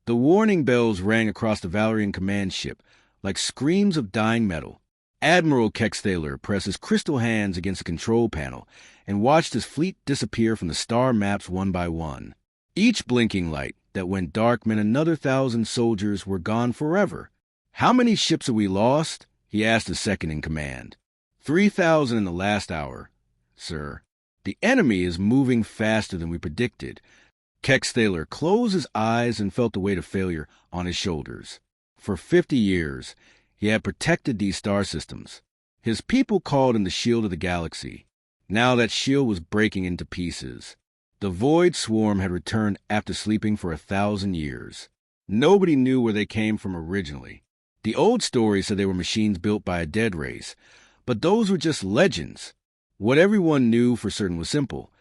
The warning bells rang across the Valerian command ship like screams of dying metal. Admiral Kexthaler pressed his crystal hands against the control panel and watched his fleet disappear from the star maps one by one. Each blinking light that went dark meant another 1,000 soldiers were gone forever. "How many ships have we lost?" he asked his second in command. 3,000 in the last hour, sir. The enemy is moving faster than we predicted. Kexthaler closed his eyes and felt the weight of failure on his shoulders. For 50 years, he had protected these star systems. His people called him the shield of the galaxy. Now that shield was breaking into pieces. The Void Swarm had returned after sleeping for 1,000 years. Nobody knew where they came from originally. The old stories said they were machines built by a dead race, but those were just legends. What everyone knew for certain was simple.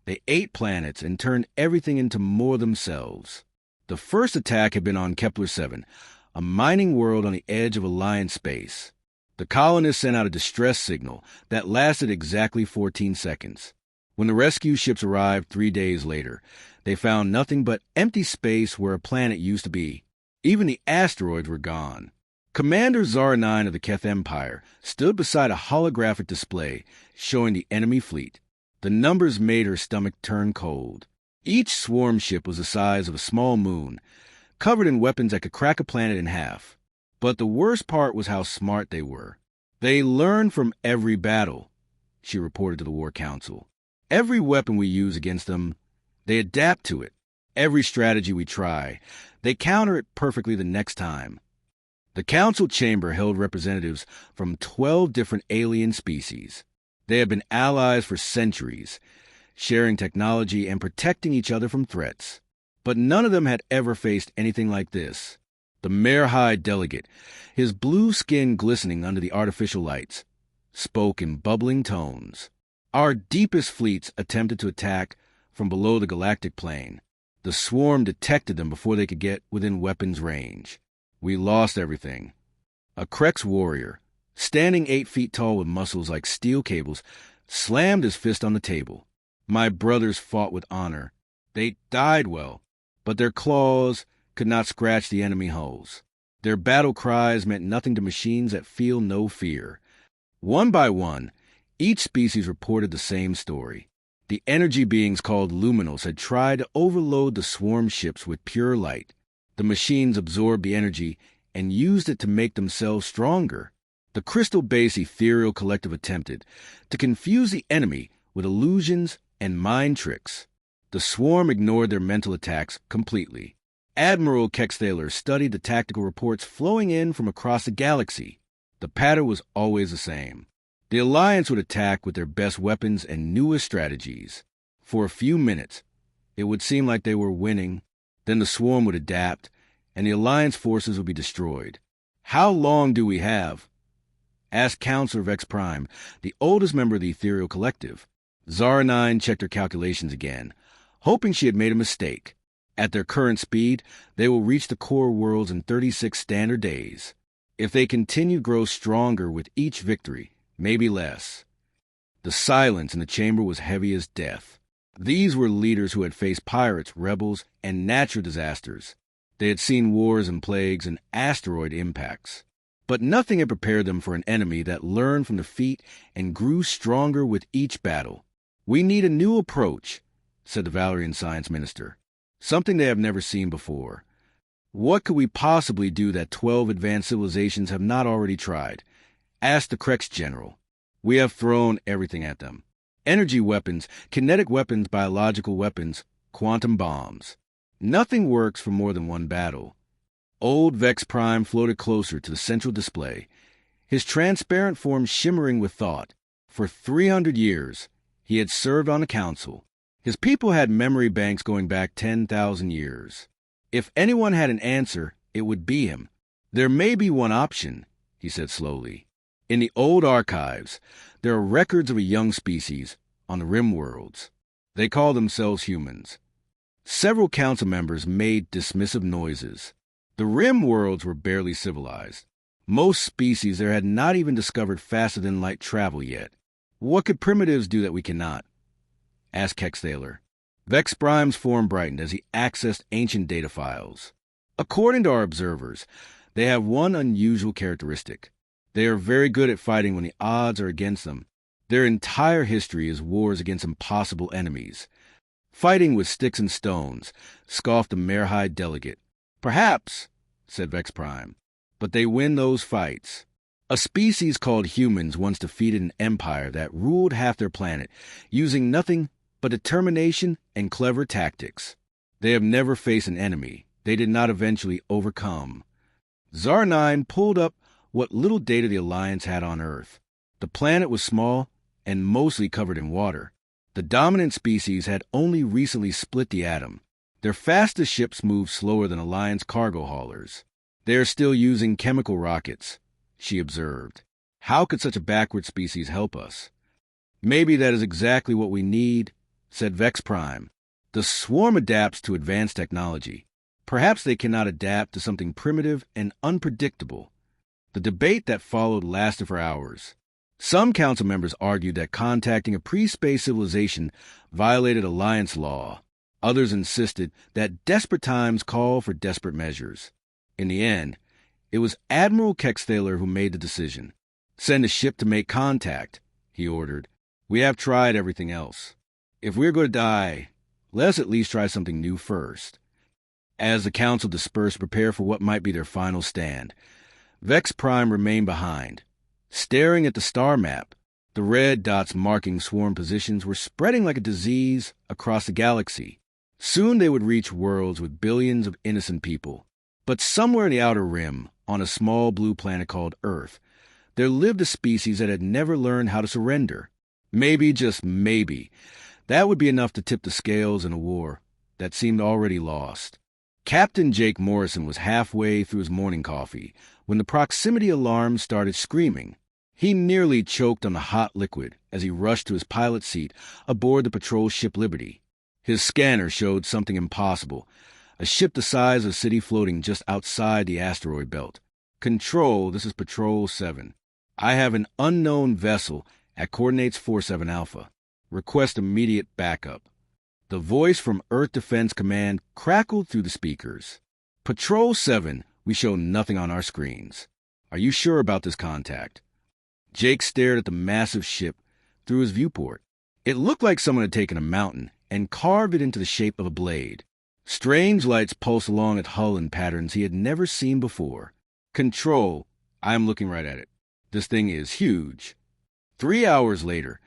They ate planets and turned everything into more themselves. The first attack had been on Kepler-7, a mining world on the edge of Alliance space. The colonists sent out a distress signal that lasted exactly 14 seconds. When the rescue ships arrived 3 days later, they found nothing but empty space where a planet used to be. Even the asteroids were gone. Commander Zara-9 of the Keth Empire stood beside a holographic display showing the enemy fleet. The numbers made her stomach turn cold. Each swarm ship was the size of a small moon, covered in weapons that could crack a planet in half. But the worst part was how smart they were. "They learn from every battle," she reported to the War Council. "Every weapon we use against them, they adapt to it. Every strategy we try, they counter it perfectly the next time." The council chamber held representatives from 12 different alien species. They had been allies for centuries, sharing technology and protecting each other from threats. But none of them had ever faced anything like this. The Mare High delegate, his blue skin glistening under the artificial lights, spoke in bubbling tones. "Our deepest fleets attempted to attack from below the galactic plane. The swarm detected them before they could get within weapons range. We lost everything." A Krex warrior, standing 8 feet tall with muscles like steel cables, slammed his fist on the table. "My brothers fought with honor. They died well, but their claws could not scratch the enemy hulls. Their battle cries meant nothing to machines that feel no fear." One by one, each species reported the same story. The energy beings called luminals had tried to overload the swarm ships with pure light. The machines absorbed the energy and used it to make themselves stronger. The crystal-based ethereal collective attempted to confuse the enemy with illusions and mind tricks. The swarm ignored their mental attacks completely. Admiral Kexthaler studied the tactical reports flowing in from across the galaxy. The pattern was always the same. The Alliance would attack with their best weapons and newest strategies. For a few minutes, it would seem like they were winning. Then the swarm would adapt, and the Alliance forces would be destroyed. "How long do we have?" asked Counselor Vex Prime, the oldest member of the Ethereal Collective. Zara-9 checked her calculations again, hoping she had made a mistake. At their current speed, they will reach the core worlds in 36 standard days. If they continue to grow stronger with each victory, maybe less. The silence in the chamber was heavy as death. These were leaders who had faced pirates, rebels, and natural disasters. They had seen wars and plagues and asteroid impacts. But nothing had prepared them for an enemy that learned from defeat and grew stronger with each battle. "We need a new approach," said the Valerian Science Minister. "Something they have never seen before. What could we possibly do that 12 advanced civilizations have not already tried?" asked the Krex General. "We have thrown everything at them. Energy weapons, kinetic weapons, biological weapons, quantum bombs. Nothing works for more than one battle." Old Vex Prime floated closer to the central display, his transparent form shimmering with thought. For 300 years, he had served on the council. His people had memory banks going back 10,000 years. If anyone had an answer, it would be him. "There may be one option," he said slowly. "In the old archives, there are records of a young species on the rim worlds. They call themselves humans." Several council members made dismissive noises. The rim worlds were barely civilized. Most species there had not even discovered faster-than-light travel yet. "What could primitives do that we cannot?" asked Kexthaler. Vex Prime's form brightened as he accessed ancient data files. According to our observers, they have one unusual characteristic. They are very good at fighting when the odds are against them. Their entire history is wars against impossible enemies. Fighting with sticks and stones, scoffed the Merhide delegate. Perhaps, said Vex Prime, but they win those fights. A species called humans once defeated an empire that ruled half their planet, using nothing but determination and clever tactics. They have never faced an enemy they did not eventually overcome. Zar 9 pulled up what little data the Alliance had on Earth. The planet was small and mostly covered in water. The dominant species had only recently split the atom. Their fastest ships moved slower than Alliance cargo haulers. They are still using chemical rockets, she observed. How could such a backward species help us? Maybe that is exactly what we need, said Vex Prime. The swarm adapts to advanced technology. Perhaps they cannot adapt to something primitive and unpredictable. The debate that followed lasted for hours. Some council members argued that contacting a pre-space civilization violated Alliance law. Others insisted that desperate times call for desperate measures. In the end, it was Admiral Kexthaler who made the decision. Send a ship to make contact, he ordered. We have tried everything else. If we're going to die, let us at least try something new first. As the council dispersed to prepare for what might be their final stand, Vex Prime remained behind. Staring at the star map, the red dots marking swarm positions were spreading like a disease across the galaxy. Soon they would reach worlds with billions of innocent people. But somewhere in the outer rim, on a small blue planet called Earth, there lived a species that had never learned how to surrender. Maybe, just maybe, that would be enough to tip the scales in a war that seemed already lost. Captain Jake Morrison was halfway through his morning coffee when the proximity alarm started screaming. He nearly choked on the hot liquid as he rushed to his pilot's seat aboard the patrol ship Liberty. His scanner showed something impossible, a ship the size of a city floating just outside the asteroid belt. Control, this is Patrol 7. I have an unknown vessel at coordinates 47 Alpha. Request immediate backup. The voice from Earth Defense Command crackled through the speakers. Patrol 7, we show nothing on our screens. Are you sure about this contact? Jake stared at the massive ship through his viewport. It looked like someone had taken a mountain and carved it into the shape of a blade. Strange lights pulsed along its hull in patterns he had never seen before. Control, I'm looking right at it. This thing is huge. 3 hours later,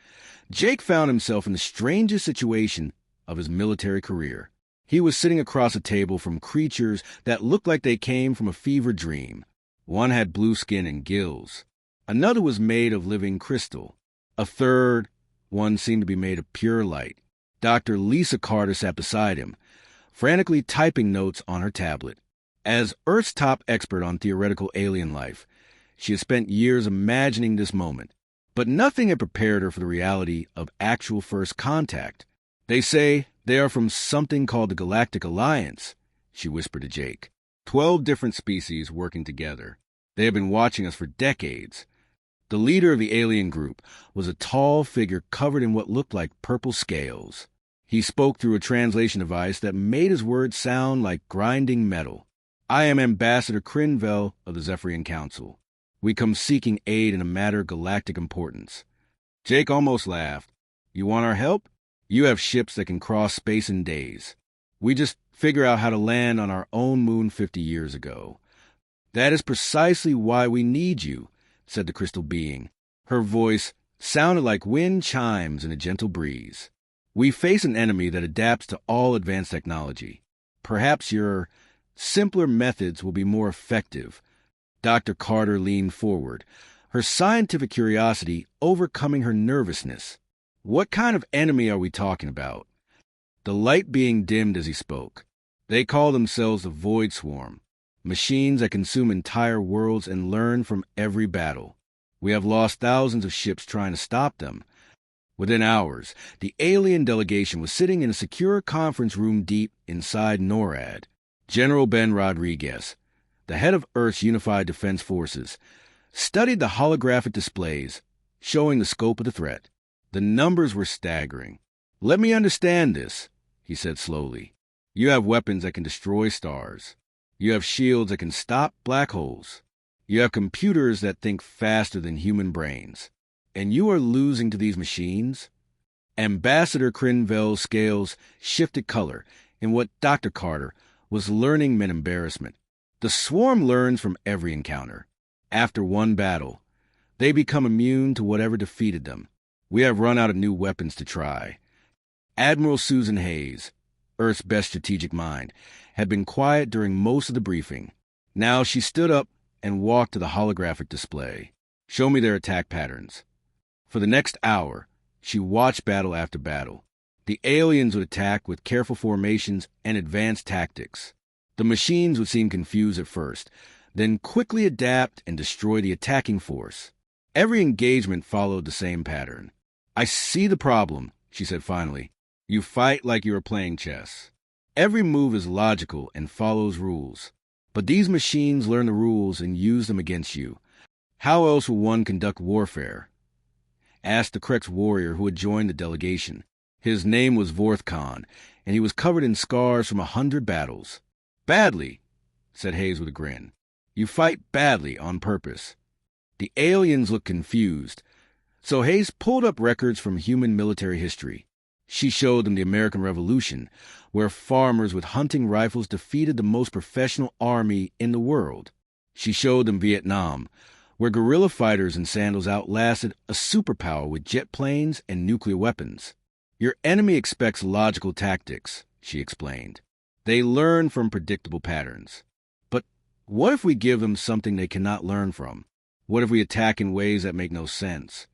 Jake found himself in the strangest situation of his military career. He was sitting across a table from creatures that looked like they came from a fever dream. One had blue skin and gills. Another was made of living crystal. A third one seemed to be made of pure light. Dr. Lisa Carter sat beside him, frantically typing notes on her tablet. As Earth's top expert on theoretical alien life, she had spent years imagining this moment, but nothing had prepared her for the reality of actual first contact. They say they are from something called the Galactic Alliance, she whispered to Jake. 12 different species working together. They have been watching us for decades. The leader of the alien group was a tall figure covered in what looked like purple scales. He spoke through a translation device that made his words sound like grinding metal. I am Ambassador Crinvel of the Zephyrian Council. We come seeking aid in a matter of galactic importance. Jake almost laughed. You want our help? You have ships that can cross space in days. We just figure out how to land on our own moon 50 years ago. That is precisely why we need you, said the crystal being. Her voice sounded like wind chimes in a gentle breeze. We face an enemy that adapts to all advanced technology. Perhaps your simpler methods will be more effective. Dr. Carter leaned forward, her scientific curiosity overcoming her nervousness. What kind of enemy are we talking about? The light being dimmed as he spoke. They call themselves the Void Swarm, machines that consume entire worlds and learn from every battle. We have lost thousands of ships trying to stop them. Within hours, the alien delegation was sitting in a secure conference room deep inside NORAD. General Ben Rodriguez, the head of Earth's Unified Defense Forces, studied the holographic displays, showing the scope of the threat. The numbers were staggering. Let me understand this, he said slowly. You have weapons that can destroy stars. You have shields that can stop black holes. You have computers that think faster than human brains. And you are losing to these machines? Ambassador Crinville's scales shifted color in what Dr. Carter was learning meant embarrassment. The swarm learns from every encounter. After one battle, they become immune to whatever defeated them. We have run out of new weapons to try. Admiral Susan Hayes, Earth's best strategic mind, had been quiet during most of the briefing. Now she stood up and walked to the holographic display. Show me their attack patterns. For the next hour, she watched battle after battle. The aliens would attack with careful formations and advanced tactics. The machines would seem confused at first, then quickly adapt and destroy the attacking force. Every engagement followed the same pattern. I see the problem, she said finally. You fight like you are playing chess. Every move is logical and follows rules. But these machines learn the rules and use them against you. How else will one conduct warfare? Asked the Krex warrior who had joined the delegation. His name was Vorth Khan, and he was covered in scars from 100 battles. Badly, said Hayes with a grin. You fight badly on purpose. The aliens looked confused, so Hayes pulled up records from human military history. She showed them the American Revolution, where farmers with hunting rifles defeated the most professional army in the world. She showed them Vietnam, where guerrilla fighters in sandals outlasted a superpower with jet planes and nuclear weapons. Your enemy expects logical tactics, she explained. They learn from predictable patterns. But what if we give them something they cannot learn from? What if we attack in ways that make no sense?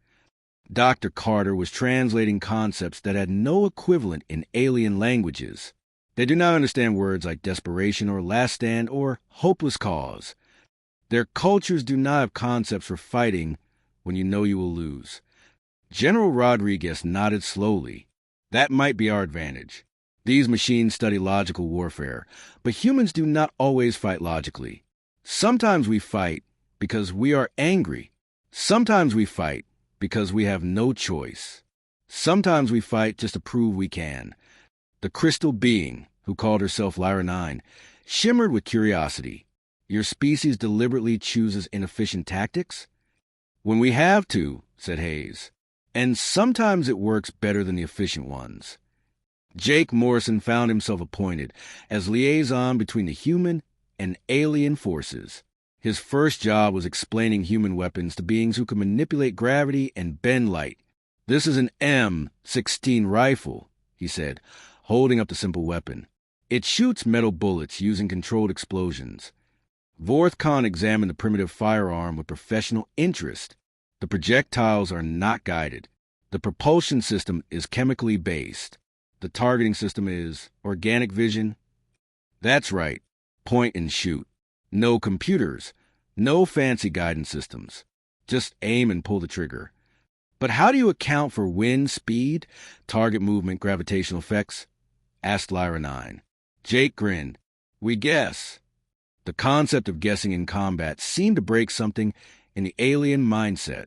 Dr. Carter was translating concepts that had no equivalent in alien languages. They do not understand words like desperation or last stand or hopeless cause. Their cultures do not have concepts for fighting when you know you will lose. General Rodriguez nodded slowly. That might be our advantage. These machines study logical warfare, but humans do not always fight logically. Sometimes we fight because we are angry. Sometimes we fight because we have no choice. Sometimes we fight just to prove we can. The crystal being, who called herself Lyra 9, shimmered with curiosity. Your species deliberately chooses inefficient tactics? When we have to, said Hayes. And sometimes it works better than the efficient ones. Jake Morrison found himself appointed as liaison between the human and alien forces. His first job was explaining human weapons to beings who could manipulate gravity and bend light. This is an M16 rifle, he said, holding up the simple weapon. It shoots metal bullets using controlled explosions. Vorth Khan examined the primitive firearm with professional interest. The projectiles are not guided. The propulsion system is chemically based. The targeting system is organic vision. That's right. Point and shoot. No computers. No fancy guidance systems. Just aim and pull the trigger. But how do you account for wind, speed, target movement, gravitational effects? Asked Lyra 9. Jake grinned. We guess. The concept of guessing in combat seemed to break something in the alien mindset.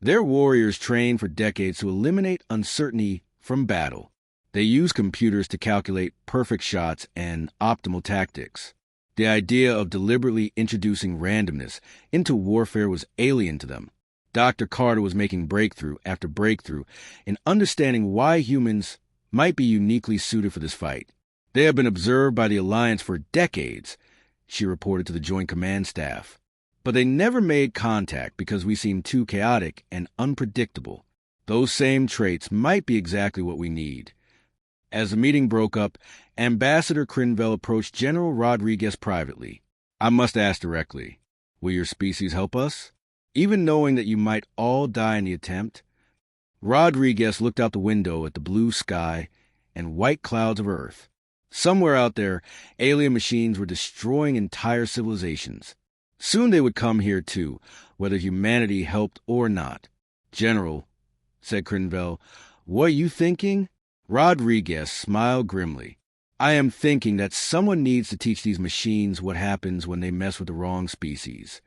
Their warriors trained for decades to eliminate uncertainty from battle. They use computers to calculate perfect shots and optimal tactics. The idea of deliberately introducing randomness into warfare was alien to them. Dr. Carter was making breakthrough after breakthrough in understanding why humans might be uniquely suited for this fight. They have been observed by the Alliance for decades, she reported to the Joint Command Staff. But they never made contact because we seemed too chaotic and unpredictable. Those same traits might be exactly what we need. As the meeting broke up, Ambassador Crinville approached General Rodriguez privately. I must ask directly, will your species help us? Even knowing that you might all die in the attempt? Rodriguez looked out the window at the blue sky and white clouds of Earth. Somewhere out there, alien machines were destroying entire civilizations. Soon they would come here too, whether humanity helped or not. General, said Crinville, what are you thinking? Rodriguez smiled grimly. I am thinking that someone needs to teach these machines what happens when they mess with the wrong species.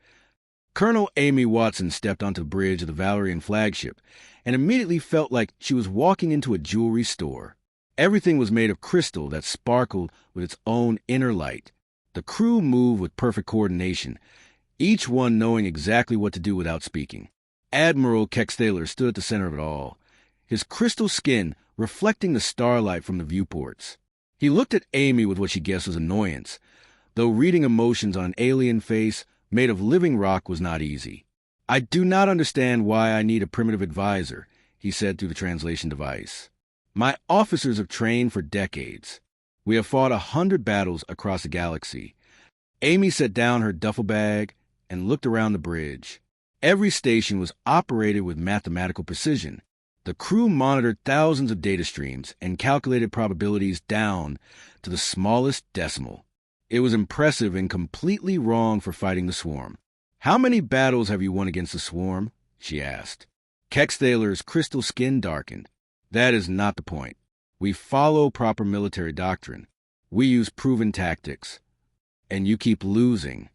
Colonel Amy Watson stepped onto the bridge of the Valerian flagship and immediately felt like she was walking into a jewelry store. Everything was made of crystal that sparkled with its own inner light. The crew moved with perfect coordination, each one knowing exactly what to do without speaking. Admiral Kextaler stood at the center of it all, his crystal skin reflecting the starlight from the viewports. He looked at Amy with what she guessed was annoyance, though reading emotions on an alien face made of living rock was not easy. "I do not understand why I need a primitive advisor," he said through the translation device. "My officers have trained for decades. We have fought 100 battles across the galaxy." Amy set down her duffel bag and looked around the bridge. Every station was operated with mathematical precision. The crew monitored thousands of data streams and calculated probabilities down to the smallest decimal. It was impressive and completely wrong for fighting the swarm. "How many battles have you won against the swarm?" she asked. Kextaler's crystal skin darkened. "That is not the point. We follow proper military doctrine. We use proven tactics. And you keep losing."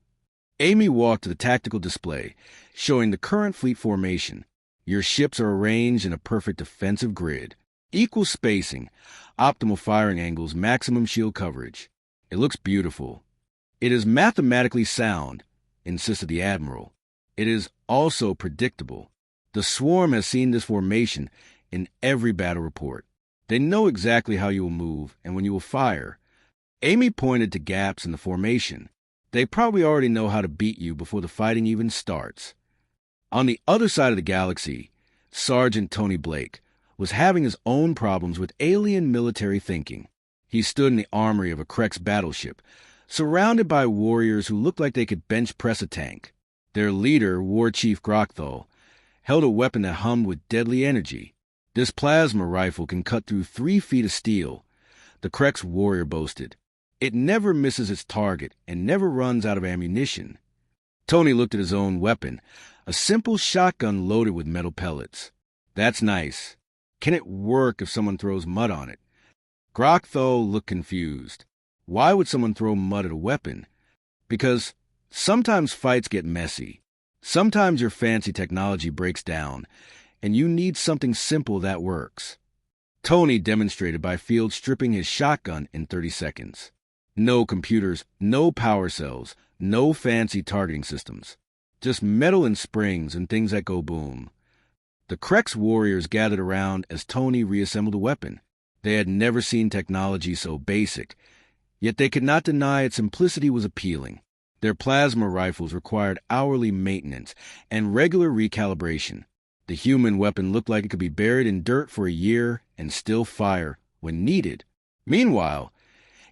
Amy walked to the tactical display, showing the current fleet formation. Your ships are arranged in a perfect defensive grid. Equal spacing, optimal firing angles, maximum shield coverage. It looks beautiful. "It is mathematically sound," insisted the Admiral. "It is also predictable. The swarm has seen this formation in every battle report. They know exactly how you will move and when you will fire." Amy pointed to gaps in the formation. "They probably already know how to beat you before the fighting even starts." On the other side of the galaxy, Sergeant Tony Blake was having his own problems with alien military thinking. He stood in the armory of a Krex battleship, surrounded by warriors who looked like they could bench press a tank. Their leader, War Chief Grokthal, held a weapon that hummed with deadly energy. "This plasma rifle can cut through 3 feet of steel," the Krex warrior boasted. "It never misses its target and never runs out of ammunition." Tony looked at his own weapon, a simple shotgun loaded with metal pellets. "That's nice. Can it work if someone throws mud on it?" Grokthal looked confused. Why would someone throw mud at a weapon? "Because sometimes fights get messy. Sometimes your fancy technology breaks down, and you need something simple that works." Tony demonstrated by field stripping his shotgun in 30 seconds. No computers, no power cells, no fancy targeting systems. Just metal and springs and things that go boom. The Krex warriors gathered around as Tony reassembled the weapon. They had never seen technology so basic, yet they could not deny its simplicity was appealing. Their plasma rifles required hourly maintenance and regular recalibration. The human weapon looked like it could be buried in dirt for a year and still fire when needed. Meanwhile,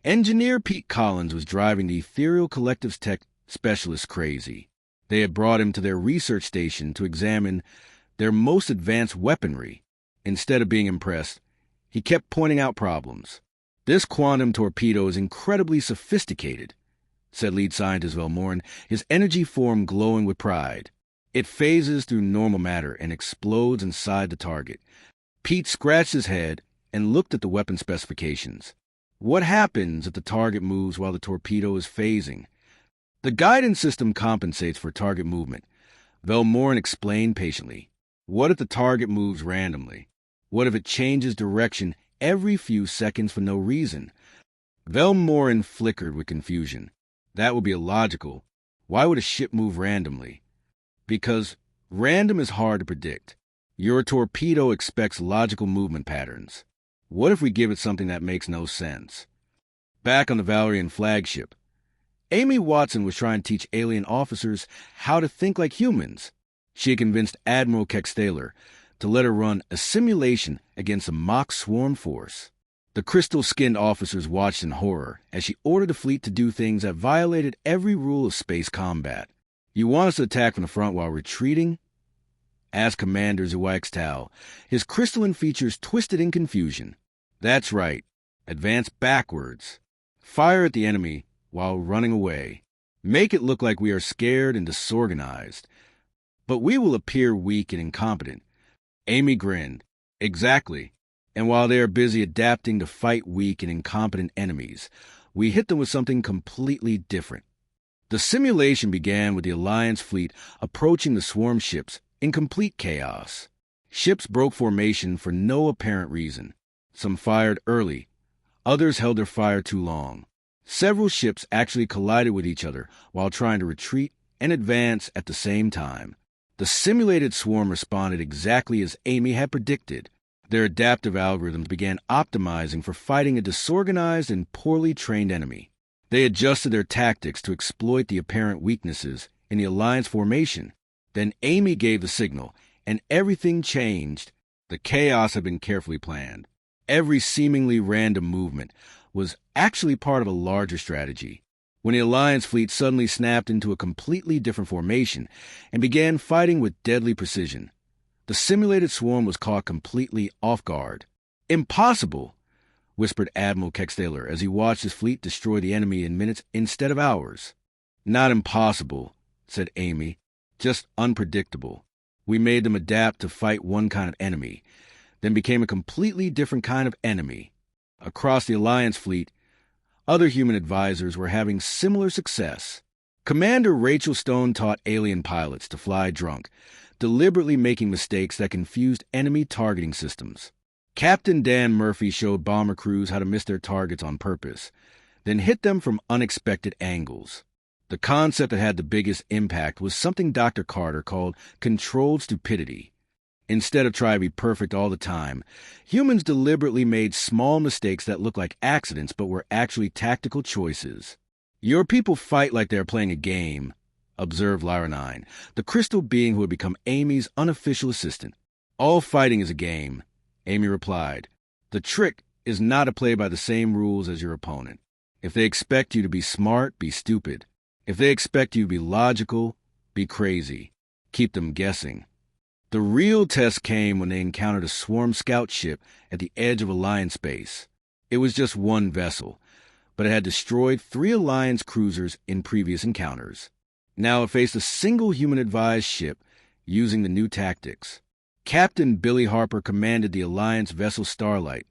Engineer Pete Collins was driving the Ethereal Collective's tech specialist crazy. They had brought him to their research station to examine their most advanced weaponry. Instead of being impressed, he kept pointing out problems. "This quantum torpedo is incredibly sophisticated," said lead scientist Velmorin, his energy form glowing with pride. "It phases through normal matter and explodes inside the target." Pete scratched his head and looked at the weapon specifications. "What happens if the target moves while the torpedo is phasing?" "The guidance system compensates for target movement," Velmorin explained patiently. "What if the target moves randomly? What if it changes direction every few seconds for no reason?" Velmorin flickered with confusion. "That would be illogical. Why would a ship move randomly?" "Because random is hard to predict. Your torpedo expects logical movement patterns. What if we give it something that makes no sense?" Back on the Valerian flagship, Amy Watson was trying to teach alien officers how to think like humans. She had convinced Admiral Kextaler to let her run a simulation against a mock swarm force. The crystal-skinned officers watched in horror as she ordered the fleet to do things that violated every rule of space combat. "You want us to attack from the front while retreating?" asked Commander Zwaxtal, his crystalline features twisted in confusion. "That's right. Advance backwards. Fire at the enemy while running away. Make it look like we are scared and disorganized. But we will appear weak and incompetent." Amy grinned. "Exactly. And while they are busy adapting to fight weak and incompetent enemies, we hit them with something completely different." The simulation began with the Alliance fleet approaching the swarm ships in complete chaos. Ships broke formation for no apparent reason. Some fired early. Others held their fire too long. Several ships actually collided with each other while trying to retreat and advance at the same time. The simulated swarm responded exactly as Amy had predicted. Their adaptive algorithms began optimizing for fighting a disorganized and poorly trained enemy. They adjusted their tactics to exploit the apparent weaknesses in the Alliance formation. Then Amy gave the signal, and everything changed. The chaos had been carefully planned. Every seemingly random movement was actually part of a larger strategy. When the Alliance fleet suddenly snapped into a completely different formation and began fighting with deadly precision, the simulated swarm was caught completely off guard. "Impossible," whispered Admiral Kextaler as he watched his fleet destroy the enemy in minutes instead of hours. "Not impossible," said Amy, "just unpredictable. We made them adapt to fight one kind of enemy, then became a completely different kind of enemy." Across the Alliance fleet, other human advisors were having similar success. Commander Rachel Stone taught alien pilots to fly drunk, deliberately making mistakes that confused enemy targeting systems. Captain Dan Murphy showed bomber crews how to miss their targets on purpose, then hit them from unexpected angles. The concept that had the biggest impact was something Dr. Carter called controlled stupidity. Instead of trying to be perfect all the time, humans deliberately made small mistakes that looked like accidents but were actually tactical choices. "Your people fight like they're playing a game," observed Lyra 9, the crystal being who had become Amy's unofficial assistant. "All fighting is a game," Amy replied. "The trick is not to play by the same rules as your opponent. If they expect you to be smart, be stupid. If they expect you to be logical, be crazy. Keep them guessing." The real test came when they encountered a swarm scout ship at the edge of Alliance space. It was just one vessel, but it had destroyed 3 Alliance cruisers in previous encounters. Now it faced a single human-advised ship using the new tactics. Captain Billy Harper commanded the Alliance vessel Starlight,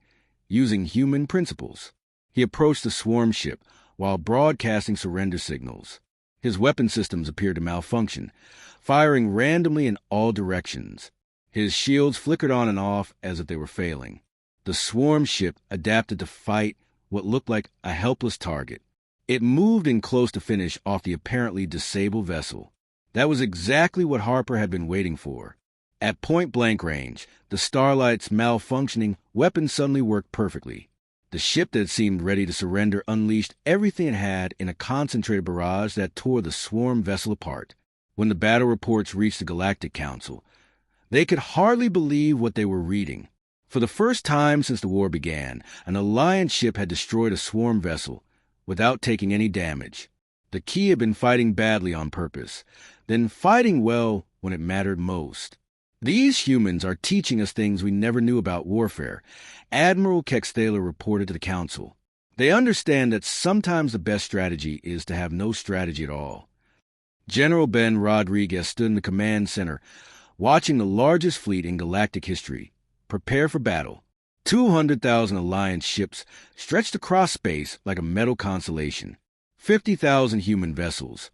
using human principles. He approached the swarm ship while broadcasting surrender signals. His weapon systems appeared to malfunction, firing randomly in all directions. His shields flickered on and off as if they were failing. The swarm ship adapted to fight what looked like a helpless target. It moved in close to finish off the apparently disabled vessel. That was exactly what Harper had been waiting for. At point-blank range, the Starlight's malfunctioning weapon suddenly worked perfectly. The ship that seemed ready to surrender unleashed everything it had in a concentrated barrage that tore the swarm vessel apart. When the battle reports reached the Galactic Council, they could hardly believe what they were reading. For the first time since the war began, an Alliance ship had destroyed a swarm vessel without taking any damage. The Key had been fighting badly on purpose, then fighting well when it mattered most. "These humans are teaching us things we never knew about warfare," Admiral Kextaler reported to the Council. "They understand that sometimes the best strategy is to have no strategy at all." General Ben Rodriguez stood in the command center, watching the largest fleet in galactic history prepare for battle. 200,000 Alliance ships stretched across space like a metal constellation. 50,000 human vessels,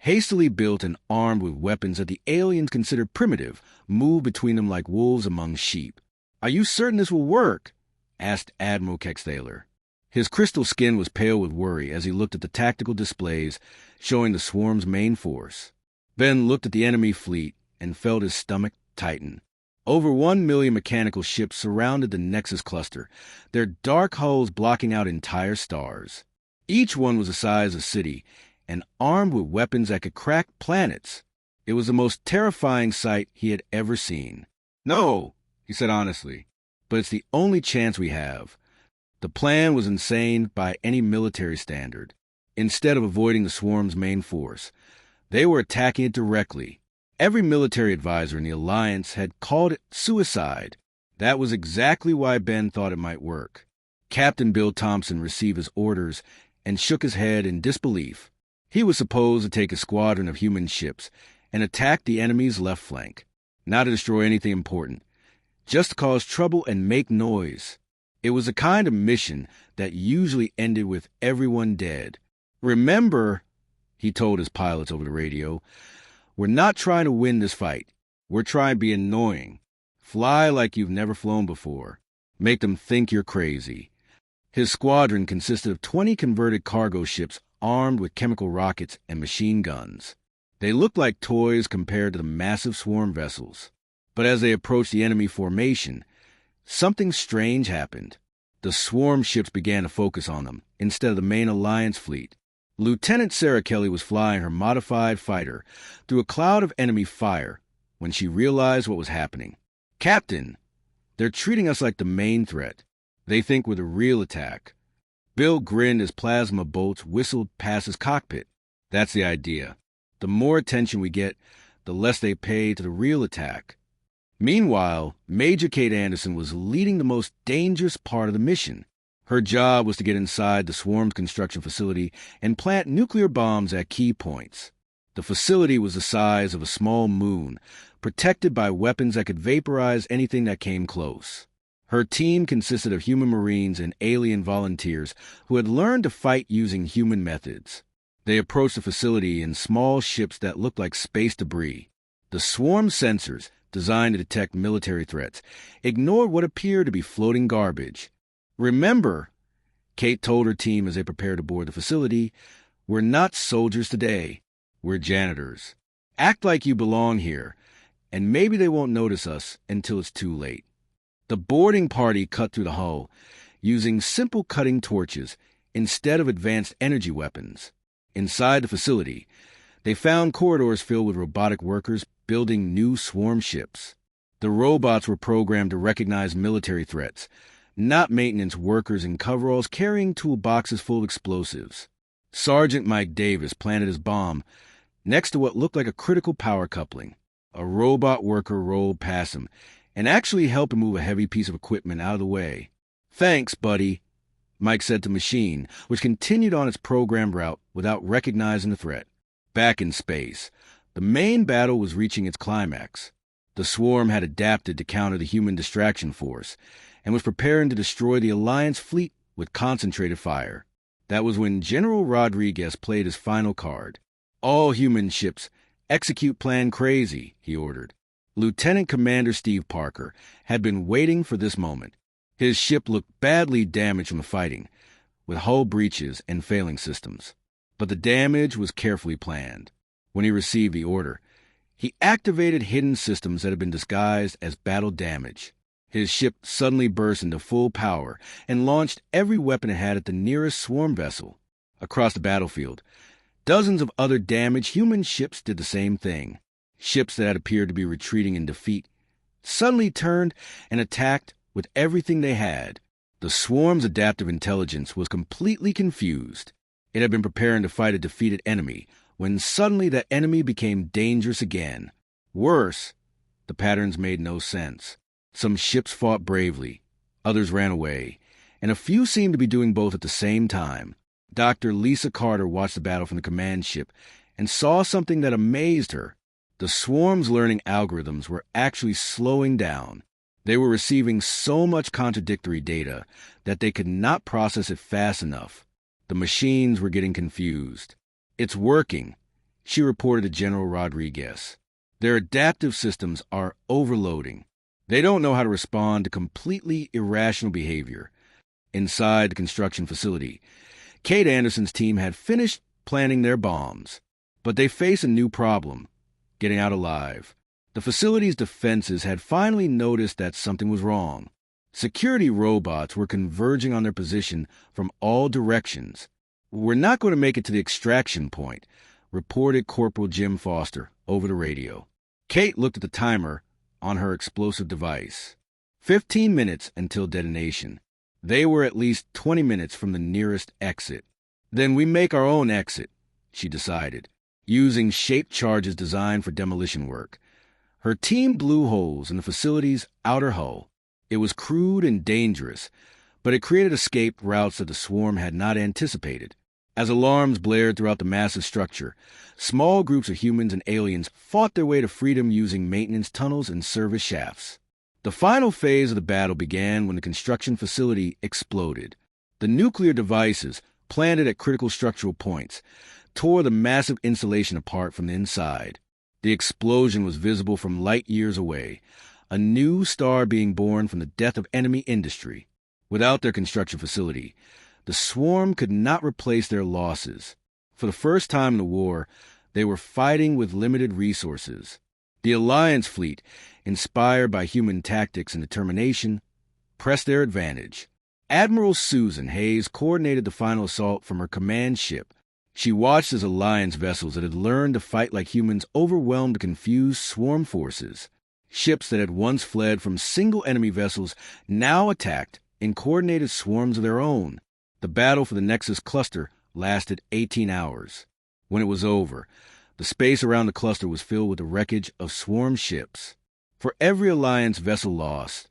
hastily built and armed with weapons that the aliens considered primitive, moved between them like wolves among sheep. "Are you certain this will work?" asked Admiral Kextaler. His crystal skin was pale with worry as he looked at the tactical displays showing the swarm's main force. Ben looked at the enemy fleet and felt his stomach tighten. Over 1 million mechanical ships surrounded the Nexus cluster, their dark hulls blocking out entire stars. Each one was the size of a city and armed with weapons that could crack planets. It was the most terrifying sight he had ever seen. "No," he said honestly, "but it's the only chance we have." The plan was insane by any military standard. Instead of avoiding the swarm's main force, they were attacking it directly. Every military advisor in the Alliance had called it suicide. That was exactly why Ben thought it might work. Captain Bill Thompson received his orders and shook his head in disbelief. He was supposed to take a squadron of human ships and attack the enemy's left flank, not to destroy anything important, just to cause trouble and make noise. It was a kind of mission that usually ended with everyone dead. "Remember," he told his pilots over the radio, "we're not trying to win this fight. We're trying to be annoying. Fly like you've never flown before. Make them think you're crazy." His squadron consisted of 20 converted cargo ships armed with chemical rockets and machine guns. They looked like toys compared to the massive swarm vessels. But as they approached the enemy formation, something strange happened. The swarm ships began to focus on them instead of the main Alliance fleet. Lieutenant Sarah Kelly was flying her modified fighter through a cloud of enemy fire when she realized what was happening. "Captain, they're treating us like the main threat. They think we're the real attack." Bill grinned as plasma bolts whistled past his cockpit. "That's the idea. The more attention we get, the less they pay to the real attack." Meanwhile, Major Kate Anderson was leading the most dangerous part of the mission. Her job was to get inside the swarm's construction facility and plant nuclear bombs at key points. The facility was the size of a small moon, protected by weapons that could vaporize anything that came close. Her team consisted of human Marines and alien volunteers who had learned to fight using human methods. They approached the facility in small ships that looked like space debris. The swarm sensors, designed to detect military threats, ignored what appeared to be floating garbage. "Remember," Kate told her team as they prepared to board the facility, "we're not soldiers today. We're janitors. Act like you belong here, and maybe they won't notice us until it's too late." The boarding party cut through the hull, using simple cutting torches instead of advanced energy weapons. Inside the facility, they found corridors filled with robotic workers building new swarm ships. The robots were programmed to recognize military threats, not maintenance workers in coveralls carrying toolboxes full of explosives. Sergeant Mike Davis planted his bomb next to what looked like a critical power coupling. A robot worker rolled past him and actually helped him move a heavy piece of equipment out of the way. "Thanks, buddy," Mike said to Machine, which continued on its programmed route without recognizing the threat. Back in space, the main battle was reaching its climax. The swarm had adapted to counter the human distraction force and was preparing to destroy the Alliance fleet with concentrated fire. That was when General Rodriguez played his final card. "All human ships, execute Plan Crazy," he ordered. Lieutenant Commander Steve Parker had been waiting for this moment. His ship looked badly damaged from the fighting, with hull breaches and failing systems. But the damage was carefully planned. When he received the order, he activated hidden systems that had been disguised as battle damage. His ship suddenly burst into full power and launched every weapon it had at the nearest swarm vessel. Across the battlefield, dozens of other damaged human ships did the same thing. Ships that had appeared to be retreating in defeat suddenly turned and attacked with everything they had. The swarm's adaptive intelligence was completely confused. It had been preparing to fight a defeated enemy when suddenly that enemy became dangerous again. Worse, the patterns made no sense. Some ships fought bravely, others ran away, and a few seemed to be doing both at the same time. Dr. Lisa Carter watched the battle from the command ship and saw something that amazed her. The swarm's learning algorithms were actually slowing down. They were receiving so much contradictory data that they could not process it fast enough. The machines were getting confused. "It's working," she reported to General Rodriguez. "Their adaptive systems are overloading. They don't know how to respond to completely irrational behavior." Inside the construction facility, Kate Anderson's team had finished planting their bombs, but they faced a new problem: getting out alive. The facility's defenses had finally noticed that something was wrong. Security robots were converging on their position from all directions. "We're not going to make it to the extraction point," reported Corporal Jim Foster over the radio. Kate looked at the timer on her explosive device. 15 minutes until detonation. They were at least 20 minutes from the nearest exit. "Then we make our own exit," she decided, using shaped charges designed for demolition work. Her team blew holes in the facility's outer hull. It was crude and dangerous, but it created escape routes that the swarm had not anticipated. As alarms blared throughout the massive structure, small groups of humans and aliens fought their way to freedom using maintenance tunnels and service shafts. The final phase of the battle began when the construction facility exploded. The nuclear devices, planted at critical structural points, tore the massive installation apart from the inside. The explosion was visible from light years away, a new star being born from the death of enemy industry. Without their construction facility, the swarm could not replace their losses. For the first time in the war, they were fighting with limited resources. The Alliance fleet, inspired by human tactics and determination, pressed their advantage. Admiral Susan Hayes coordinated the final assault from her command ship. She watched as Alliance vessels that had learned to fight like humans overwhelmed the confused swarm forces. Ships that had once fled from single enemy vessels now attacked in coordinated swarms of their own. The battle for the Nexus cluster lasted 18 hours. When it was over, the space around the cluster was filled with the wreckage of swarm ships. For every Alliance vessel lost,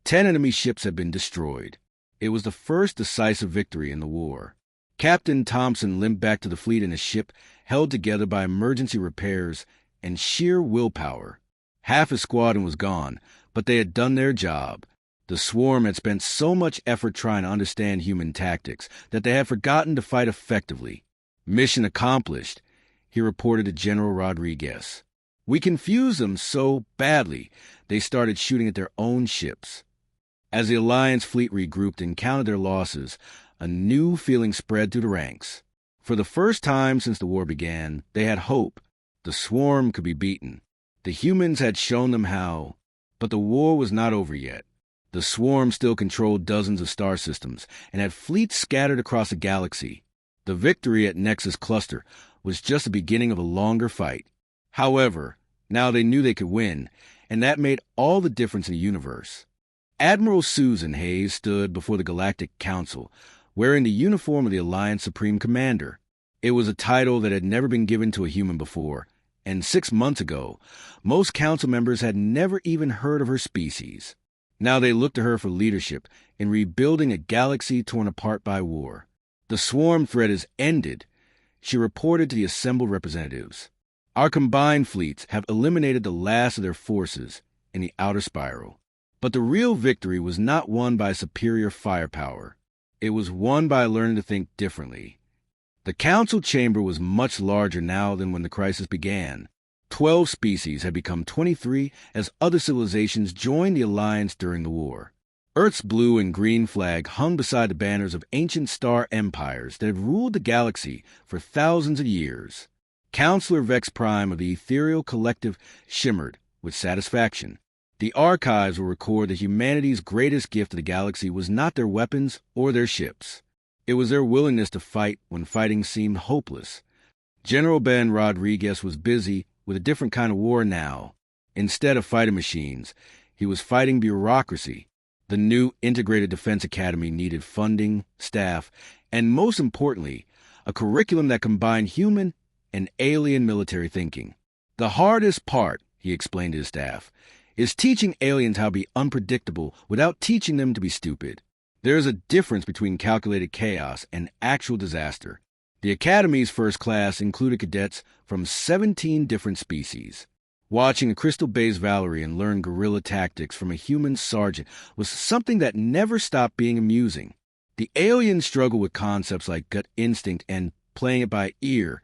10 enemy ships had been destroyed. It was the first decisive victory in the war. Captain Thompson limped back to the fleet in a ship held together by emergency repairs and sheer willpower. Half his squadron was gone, but they had done their job. The swarm had spent so much effort trying to understand human tactics that they had forgotten to fight effectively. Mission accomplished, he reported to General Rodriguez. We confused them so badly, they started shooting at their own ships. As the Alliance fleet regrouped and counted their losses, a new feeling spread through the ranks. For the first time since the war began, they had hope. The swarm could be beaten. The humans had shown them how, but the war was not over yet. The swarm still controlled dozens of star systems and had fleets scattered across the galaxy. The victory at Nexus Cluster was just the beginning of a longer fight. However, now they knew they could win, and that made all the difference in the universe. Admiral Susan Hayes stood before the Galactic Council, wearing the uniform of the Alliance Supreme Commander. It was a title that had never been given to a human before, and 6 months ago, most council members had never even heard of her species. Now they looked to her for leadership in rebuilding a galaxy torn apart by war. The swarm threat is ended, she reported to the assembled representatives. Our combined fleets have eliminated the last of their forces in the outer spiral. But the real victory was not won by superior firepower. It was won by learning to think differently. The council chamber was much larger now than when the crisis began. 12 species had become 23 as other civilizations joined the Alliance during the war. Earth's blue and green flag hung beside the banners of ancient star empires that had ruled the galaxy for thousands of years. Counselor Vex Prime of the Ethereal Collective shimmered with satisfaction. The archives will record that humanity's greatest gift to the galaxy was not their weapons or their ships. It was their willingness to fight when fighting seemed hopeless. General Ben Rodriguez was busy with a different kind of war now. Instead of fighting machines, he was fighting bureaucracy. The new Integrated Defense Academy needed funding, staff, and most importantly, a curriculum that combined human and alien military thinking. The hardest part, he explained to his staff, is teaching aliens how to be unpredictable without teaching them to be stupid. There is a difference between calculated chaos and actual disaster. The Academy's first class included cadets from 17 different species. Watching a crystal-based Valerian learn guerrilla tactics from a human sergeant was something that never stopped being amusing. The aliens struggled with concepts like gut instinct and playing it by ear,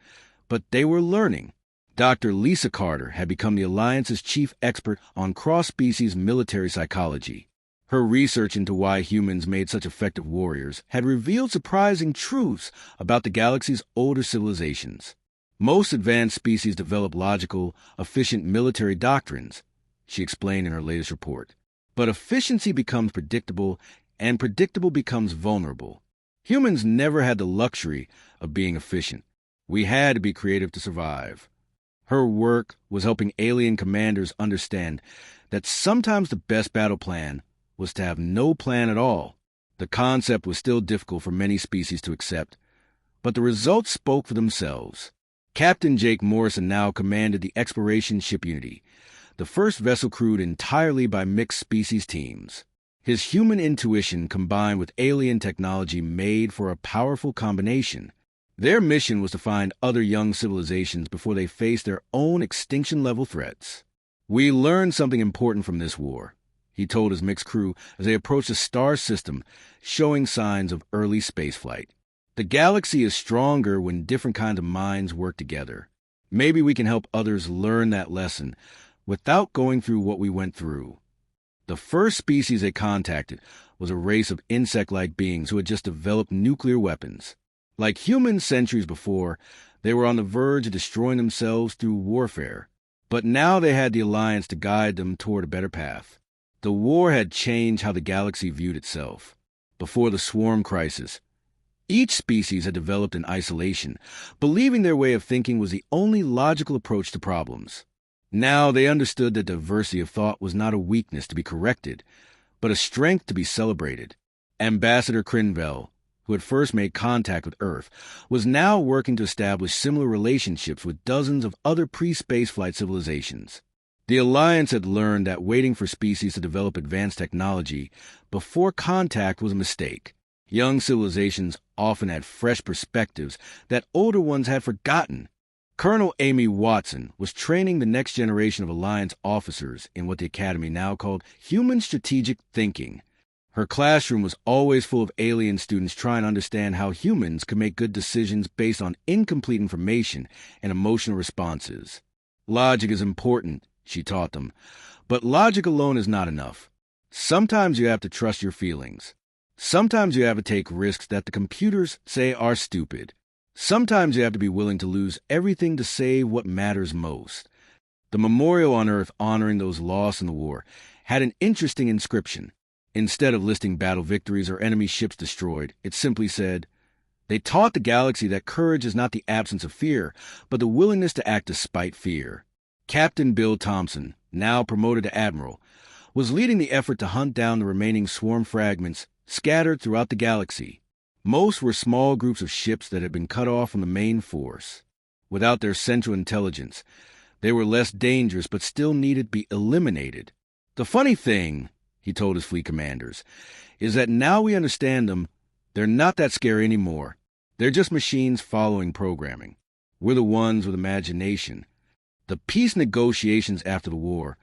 but they were learning. Dr. Lisa Carter had become the Alliance's chief expert on cross-species military psychology. Her research into why humans made such effective warriors had revealed surprising truths about the galaxy's older civilizations. Most advanced species develop logical, efficient military doctrines, she explained in her latest report. But efficiency becomes predictable, and predictable becomes vulnerable. Humans never had the luxury of being efficient. We had to be creative to survive. Her work was helping alien commanders understand that sometimes the best battle plan was to have no plan at all. The concept was still difficult for many species to accept, but the results spoke for themselves. Captain Jake Morrison now commanded the Exploration Ship Unity, the first vessel crewed entirely by mixed species teams. His human intuition combined with alien technology made for a powerful combination. Their mission was to find other young civilizations before they faced their own extinction-level threats. We learned something important from this war, he told his mixed crew as they approached a star system showing signs of early spaceflight. The galaxy is stronger when different kinds of minds work together. Maybe we can help others learn that lesson without going through what we went through. The first species they contacted was a race of insect-like beings who had just developed nuclear weapons. Like humans centuries before, they were on the verge of destroying themselves through warfare. But now they had the Alliance to guide them toward a better path. The war had changed how the galaxy viewed itself. Before the swarm crisis, each species had developed in isolation, believing their way of thinking was the only logical approach to problems. Now they understood that diversity of thought was not a weakness to be corrected, but a strength to be celebrated. Ambassador Crinvel, who had first made contact with Earth, was now working to establish similar relationships with dozens of other pre-spaceflight civilizations. The Alliance had learned that waiting for species to develop advanced technology before contact was a mistake. Young civilizations often had fresh perspectives that older ones had forgotten. Colonel Amy Watson was training the next generation of Alliance officers in what the Academy now called human strategic thinking. Her classroom was always full of alien students trying to understand how humans could make good decisions based on incomplete information and emotional responses. Logic is important, she taught them, but logic alone is not enough. Sometimes you have to trust your feelings. Sometimes you have to take risks that the computers say are stupid. Sometimes you have to be willing to lose everything to save what matters most. The memorial on Earth honoring those lost in the war had an interesting inscription. Instead of listing battle victories or enemy ships destroyed, it simply said, "They taught the galaxy that courage is not the absence of fear, but the willingness to act despite fear." Captain Bill Thompson, now promoted to admiral, was leading the effort to hunt down the remaining swarm fragments scattered throughout the galaxy. Most were small groups of ships that had been cut off from the main force. Without their central intelligence, they were less dangerous but still needed to be eliminated. "The funny thing," he told his fleet commanders, "is that now we understand them, they're not that scary anymore. They're just machines following programming. We're the ones with imagination." The peace negotiations after the war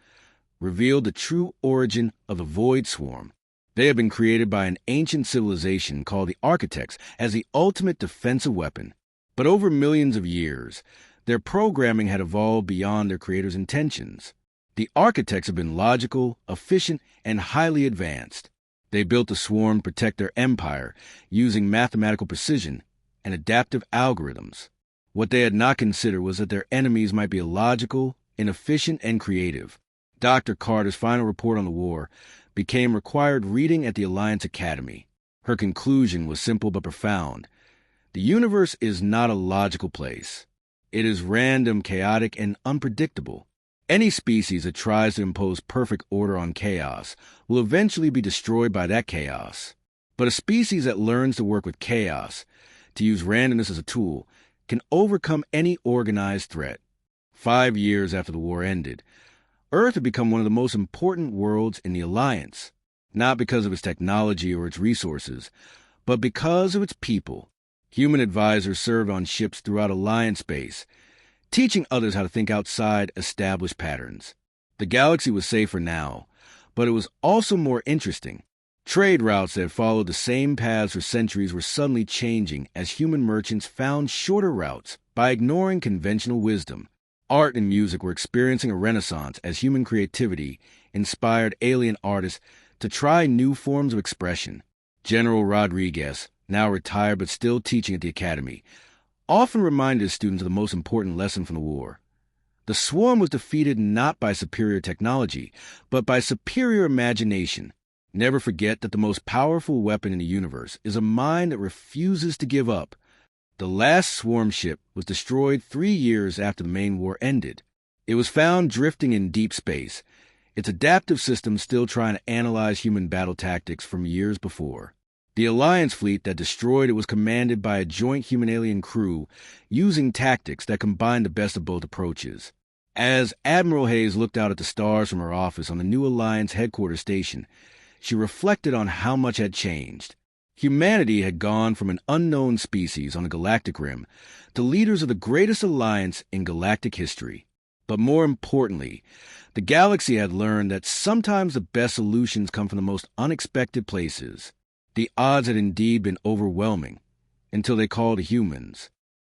revealed the true origin of the Void Swarm. They had been created by an ancient civilization called the Architects as the ultimate defensive weapon. But over millions of years, their programming had evolved beyond their creators' intentions. The Architects had been logical, efficient, and highly advanced. They built the swarm to protect their empire using mathematical precision and adaptive algorithms. What they had not considered was that their enemies might be illogical, inefficient, and creative. Dr. Carter's final report on the war became required reading at the Alliance Academy. Her conclusion was simple but profound. The universe is not a logical place. It is random, chaotic, and unpredictable. Any species that tries to impose perfect order on chaos will eventually be destroyed by that chaos. But a species that learns to work with chaos, to use randomness as a tool, can overcome any organized threat. 5 years after the war ended, Earth had become one of the most important worlds in the Alliance, not because of its technology or its resources, but because of its people. Human advisors served on ships throughout Alliance space, teaching others how to think outside established patterns. The galaxy was safer now, but it was also more interesting. Trade routes that had followed the same paths for centuries were suddenly changing as human merchants found shorter routes by ignoring conventional wisdom. Art and music were experiencing a renaissance as human creativity inspired alien artists to try new forms of expression. General Rodriguez, now retired but still teaching at the Academy, often reminded his students of the most important lesson from the war. The swarm was defeated not by superior technology, but by superior imagination. Never forget that the most powerful weapon in the universe is a mind that refuses to give up. The last swarm ship was destroyed 3 years after the main war ended. It was found drifting in deep space, its adaptive system still trying to analyze human battle tactics from years before. The Alliance fleet that destroyed it was commanded by a joint human-alien crew using tactics that combined the best of both approaches. As Admiral Hayes looked out at the stars from her office on the new Alliance headquarters station, she reflected on how much had changed. Humanity had gone from an unknown species on the galactic rim to leaders of the greatest alliance in galactic history. But more importantly, the galaxy had learned that sometimes the best solutions come from the most unexpected places. The odds had indeed been overwhelming, until they called the humans.